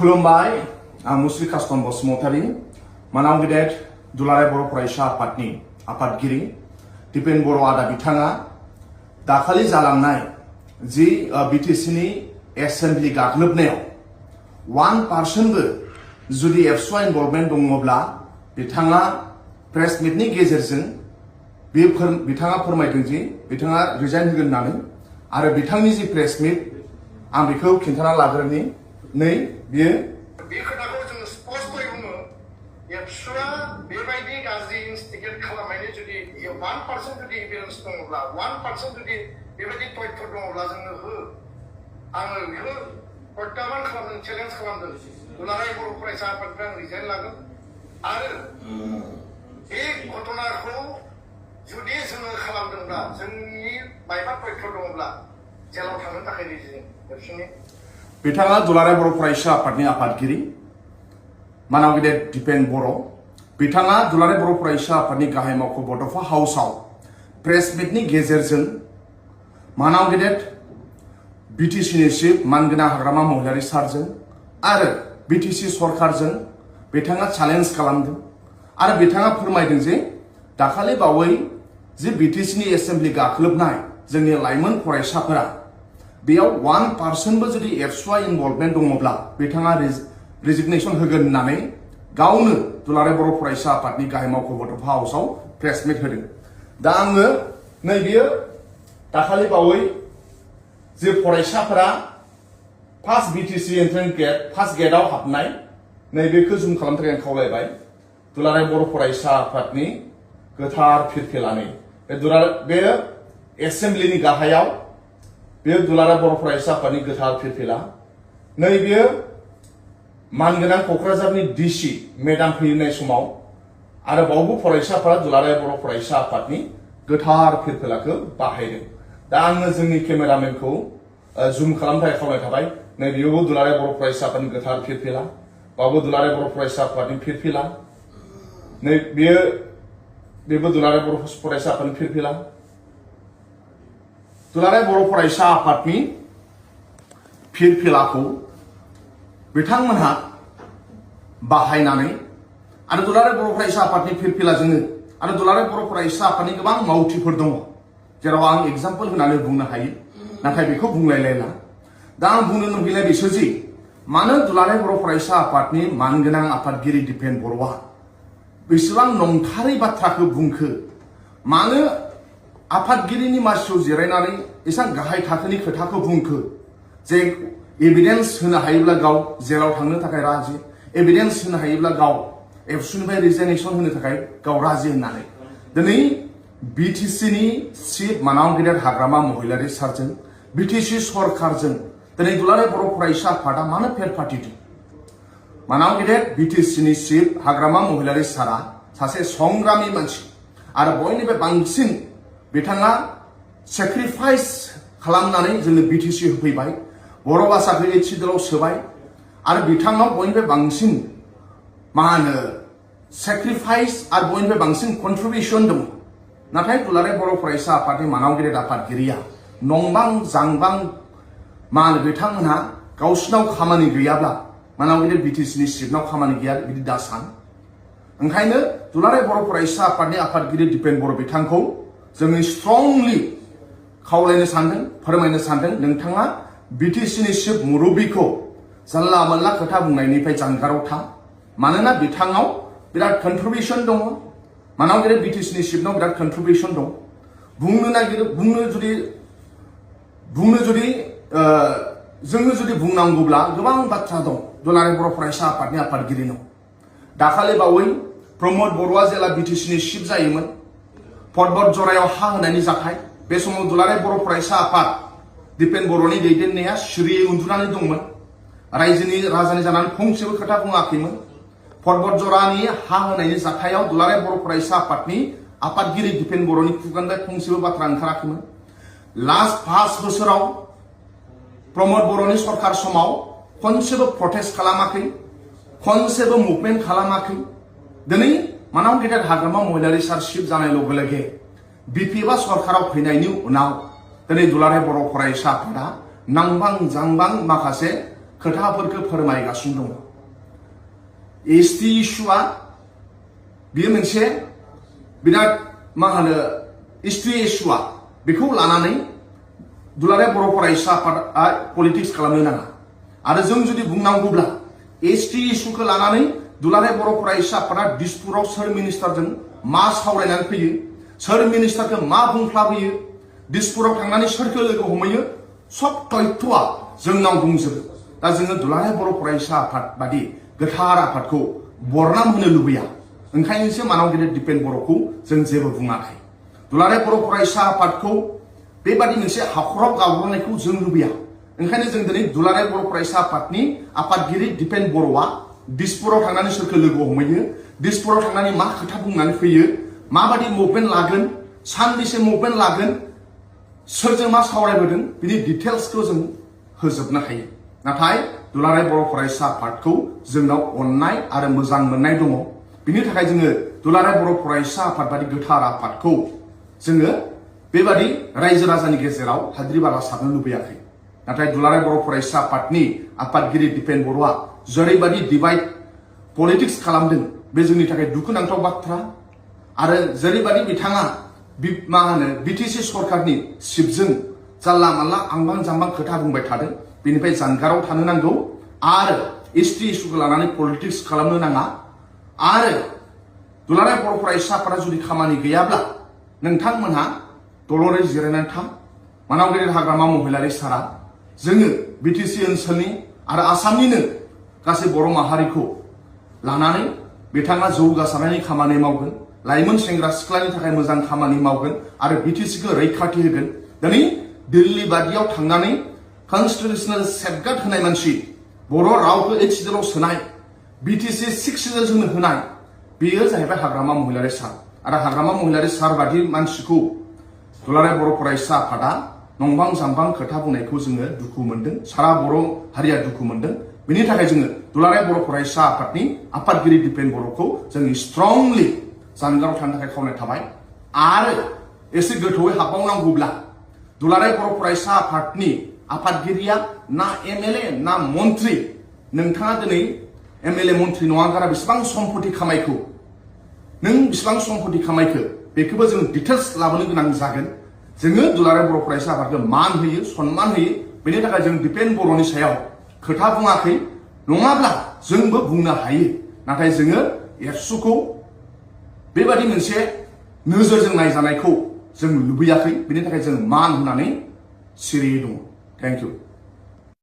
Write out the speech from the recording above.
खुलुमबाय आं मुस्रि कास्टम बसुमतारी मानाव गेदेर दुलाराय बर' फरायसा आफादनि आफादगिरि दिपेन बर' आदा बिथाङा दाखालि जालांनाय जि बिटिसिनि एसेम्बलि गाग्लोबनायाव 1% बो जुदि एबसु इनभल्भमेन्ट दङब्ला बिथाङा प्रेस मिटनि गेजेरजों बिथाङा फोरमायदों जि बिथाङा रिजाइन होगोन होननानै आरो बिथांनि जि प्रेस मिट आं बेखौ खिन्थाना लाग्रोनि नै बियो बे खोथाखौ जों स्पष्टयै बुङो एबसुआ बेबायदि गाज्रि इनस्टिगेट खालामनायनि जुदि 1% जुदि एभिडेन्स दङब्ला 1% जुदि बेबायदि तथ्य दङब्ला जोंनो हो आङो बेखौ प्रत्याहान खालामदों चेलेन्ज खालामदों दुलाराय बर' फरायसा आफादनिफ्राय आं रिजाइन लागोन आरो बे घटनाखौ जुदि जोङो खालामदोंब्ला जोंनि मायबा तथ्य दङब्ला जेलाव थांनो थाखाय रेडि एबसुनि बिथाङा दुलाराय बर' फरायसा आफादनि आफादगिरि मानाव गेदेर दिपेन बर' बिथाङा दुलाराय बर' फरायसा आफादनि गाहाय मावख' बड'फा हाउसआव प्रेस मिटनि गेजेरजों मानाव गेदेर बिटिसिनि चिफ मानगोनां हाग्रामा महिलारि सारजों आरो बिटिसि सरकारजों बिथाङा चेलेन्ज खालामदों आरो बिथाङा फोरमायदों जे दाखालि बावै जे बिटिसिनि एसेम्बलि गाग्लोबनाय जोंनि लाइमोन फरायसाफोरा बेयाव 1% बो जुदि एबसुआ इनभल्भमेन्ट दङब्ला बिथाङा रेजिगनेसन होगोन होननानै गावनो दुलाराय बर' फरायसा आफादनि गाहाय मावख' बड'फा हाउसआव प्रेस मिट होदों दा आङो नैबेयो दाखालि बावै जे फरायसाफोरा first BTC entrance gate first गेटआव हाबनाय नैबेखौ जुम खालामनो थाखाय आं खावलायबाय दुलाराय बर' फरायसा आफादनि गोथार फिरफिलानै बे एसेम्बलिनि गाहायाव बे दुलाराय बर' फरायसा आफादनि गोथार फिरफिला नैबेयो मानगोनां क'क्राझारनि डिसि मेडाम फैनाय समाव आरो बावबो फरायसाफोरा दुलाराय बर' फरायसा आफादनि गोथार फिरफिलाखौ बाहायदों दा आङो जोंनि केमेरामेनखौ जुम खालामनो थाखाय खावलायनाय थाबाय नैबेयावबो दुलाराय बर' फरायसा आफादनि गोथार फिरफिला बावबो दुलाराय बर' फरायसा आफादनि फिरफिला नै बेबो दुलाराय बर' फरायसा आफादनि फिरफिला दुलाराय बर' फरायसा आफादनि फिरफिलाखौ बिथांमोनहा बाहायनानै आरो दुलाराय बर' फरायसा आफादनि फिरफिलाजोंनो आरो दुलाराय बर' फरायसा आफादनि गोबां मावथिफोर दङ जेराव आं एग्जाम्पल होनानै बुंनो हायो नाथाय बेखौ बुंलायलायला दा आं बुंनो लुबैनाय बेसो जि मानो दुलाराय बर' फरायसा आफादनि मानगोनां आफादगिरि दिपेन बर'आ बेसेबां नंथारै बाथ्राखौ बुंखो मानो आफादगिरिनि मासियाव जिरायनानै एसां गाहाय थाखोनि खोथाखौ बुंखो जे एभिडेन्स होनो हायोब्ला गाव जेलाव थांनो थाखाय राजि एभिडेन्स होनो हायोब्ला गाव एबसुनिफ्राय रिजाइनेसन होनो थाखाय गाव राजि होननानै दिनै बिटिसिनि चिफ मानाव गेदेर हाग्रामा महिलारि सारजों बिटिसि सरकारजों दिनै दुलाराय बर' फरायसा आफादा मानो फेर फाथिदों मानाव गेदेर बिटिसिनि चिफ हाग्रामा महिलारि सारा सासे संग्रामि मानसि आरो बयनिफ्राय बांसिन बिथाङा सेक्रिफाइस खालामनानै जोंनो बिटिसि होफैबाय बर' भाषाखौ एसिडलाव सोबाय आरो बिथांनाव बयनिफ्राय बांसिन मा होनो सेक्रिफाइस आरो बयनिफ्राय बांसिन कन्ट्रिबिउसन दङ नाथाय दुलाराय बर' फरायसा आफादनि मानाव गेदेर आफादगिरिया नंबां जांबां मा होनो बिथांमोनहा गावसिनाव खामानि गैयाब्ला मानाव गेदेर बिटिसिनि चिफनाव खामानि गैया बिदि दा सान ओंखायनो दुलाराय बर' फरायसा आफादनि आफादगिरि दिपेन बर' बिथांखौ जोङो स्ट्रंलि खावलायनो सानदों फोरमायनो सानदों नोंथाङा बिटिसिनि चिफ मुरब्बीखौ जानला मोनला खोथा बुंनायनिफ्राय जानगाराव था मानोना बिथाङाव बिराद कन्ट्रिबिउसन दङ मानाव गेदेर बिटिसिनि चिफनाव बिराद कन्ट्रिबिउसन दं बुंनो नागिरो जोङो जुदि बुंनांगौब्ला गोबां बाथ्रा दं दुलाराय बर' फरायसा आफादनि आफादगिरिनाव दाखालि बावै प्रमद बर'आ जेला बिटिसिनि चिफ जायोमोन पर्बत जरायाव हा होनायनि जाथाय बे समाव दुलाराय बर' फरायसा आफाद दिपेन बर'नि दैदेननाया सिरियै उन्दुनानै दंमोन रायजोनि राजानि जानानै फंसेबो खोथा बुङाखैमोन पर्बत जरानि हा होनायनि जाथायाव दुलाराय बर' फरायसा आफादनि आफादगिरि दिपेन बर'नि खुगानिफ्राय फंसेबो बाथ्रा ओंखाराखैमोन लास्ट 5 बोसोराव प्रमद बर'नि सरकार समाव खनसेबो प्रटेस्ट खालामाखै खनसेबो मुभमेन्ट खालामाखै दिनै मानाव गेदेर हाग्रामा महिलारि सार चिफ जानाय लोगो लोगो बिपिएफआ सरकाराव फैनायनि उनाव दिनै दुलाराय बर' फरायसा आफादा नांबां जांबां माखासे खोथाफोरखौ फोरमायगासिनो दङ एसटि इस्युआ बेयो मोनसे बिराद मा होनो एसटि इस्युआ बेखौ लानानै दुलाराय बर' फरायसा आफादआ पलिटिक्स खालामनो नाङा आरो जों जुदि बुंनांगौब्ला एसटि इस्युखौ लानानै दुलाराय बर' फरायसा आफादआ दिसपुराव सोर मिनिस्टारजों मा सावरायनानै फैयो सोर मिनिस्टारखौ मा बुंफ्लाबोयो दिसपुराव थांनानै सोरखौ लोगो हमहैयो सब तथ्यआ जोंनाव दंजोबो दा जोङो दुलाराय बर' फरायसा आफाद बादि गोथार आफादखौ बरनाम होनो लुबैया ओंखायनोसो मानावगिरि दिपेन बर'खौ जों जेबो बुङाखै दुलाराय बर' फरायसा आफादखौ बेबादि मोनसे हाखराव गावग्रोनायखौ जों लुबैया ओंखायनो जों दिनै दुलाराय बर' फरायसा आफादनि आफादगिरि दिपेन बर'आ दिसपुराव थांनानै सोरखौ लोगो हमहैयो दिसपुराव थांनानै मा खोथा बुंनानै फैयो माबादि मुभमेन्ट लागोन सानबेसे मुभमेन्ट लागोन सोरजों मा सावरायबोदों बिनि डिटेल्सखौ जों होजोबनो हायो नाथाय दुलाराय बर' फरायसा आफादखौ जोंनाव अननाय आरो मोजां मोननाय दङ बिनि थाखाय जोङो दुलाराय बर' फरायसा आफाद बादि गोथार आफादखौ जोङो बेबादि रायजो राजानि गेजेराव हाद्रि बाला सारनो लुबैयाखै नाथाय दुलाराय बर' फरायसा आफादनि आफादगिरि दिपेन बर'आ जेरैबादि डिभाइड पलिटिक्स खालामदों बे जोंनि थाखाय दुखुनांथाव बाथ्रा आरो जेरैबादि बिथाङा मा होनो बिटिसि सरकारनि सिपजों जानला मानला आंबां जाम्बां खोथा बुंबाय थादों बेनिफ्राय जानगाराव थानो नांगौ आरो एसटि इस्युखौ लानानै पलिटिक्स खालामनो नाङा आरो दुलाराय बर' फरायसा आफादा जुदि खामानि गैयाब्ला नोंथांमोनहा दलरै जिरायनानै था मानावगिरि हाग्रामा महिलारि सारा जोङो बिटिसि ओनसोलनि आरो आसामनिनो गासै बर' माहारिखौ लानानै बिथाङा जौगासारनायनि खामानि मावगोन लाइमोन सेंग्रा सिख्लानि थाखाय मोजां खामानि मावगोन आरो बिटिसिखौ रैखाथि होगोन दिनै दिल्ली बादियाव थांनानै कन्स्टिटिउशनेल सेफगार्ड होनाय मानसि बर' रावखौ 8 सिडुलाव सोनाय बिटिसि 6 सिडुल होनाय बेयो जाहैबाय हाग्रामा महिलारि सार आरो हाग्रामा महिलारि सार बादि मानसिखौ दुलाराय बर' फरायसा आफादा नंबां जाम्बां खोथा बुंनायखौ जोङो दुखु मोनदों सारा बर' हारिया दुखु मोनदों बेनि थाखाय जोङो दुलाराय बर' फरायसा आफादनि आफादगिरि दिपेन बर'खौ जों स्ट्रंलि जानगाराव थानो थाखाय खावलायनाय थाबाय आरो एसे गोथौयै हाबबावनांगौब्ला दुलाराय बर' फरायसा आफादनि आफादगिरिया ना एमएलए ना मन्त्रि नोंथाङा दिनै एमएलए मन्त्रि नङा गारा बेसेबां सम्पति खामायखौ नों बेसेबां सम्पति खामायखो बेखौबो जों डिटेल्स लाबोनो गोनां जागोन जोङो दुलाराय बर' फरायसा आफादखौ मान होयो सन्मान होयो बेनि थाखाय जों दिपेन बर'नि सायाव खोथा बुङाखै नङाब्ला जोंबो बुंनो हायो नाथाय जोङो एबसुखौ बेबादि मोनसे नोजोरजों नायजानायखौ जों लुबैयाखै बेनि थाखाय जों मान होनानै सिरियै दङ थेंक इउ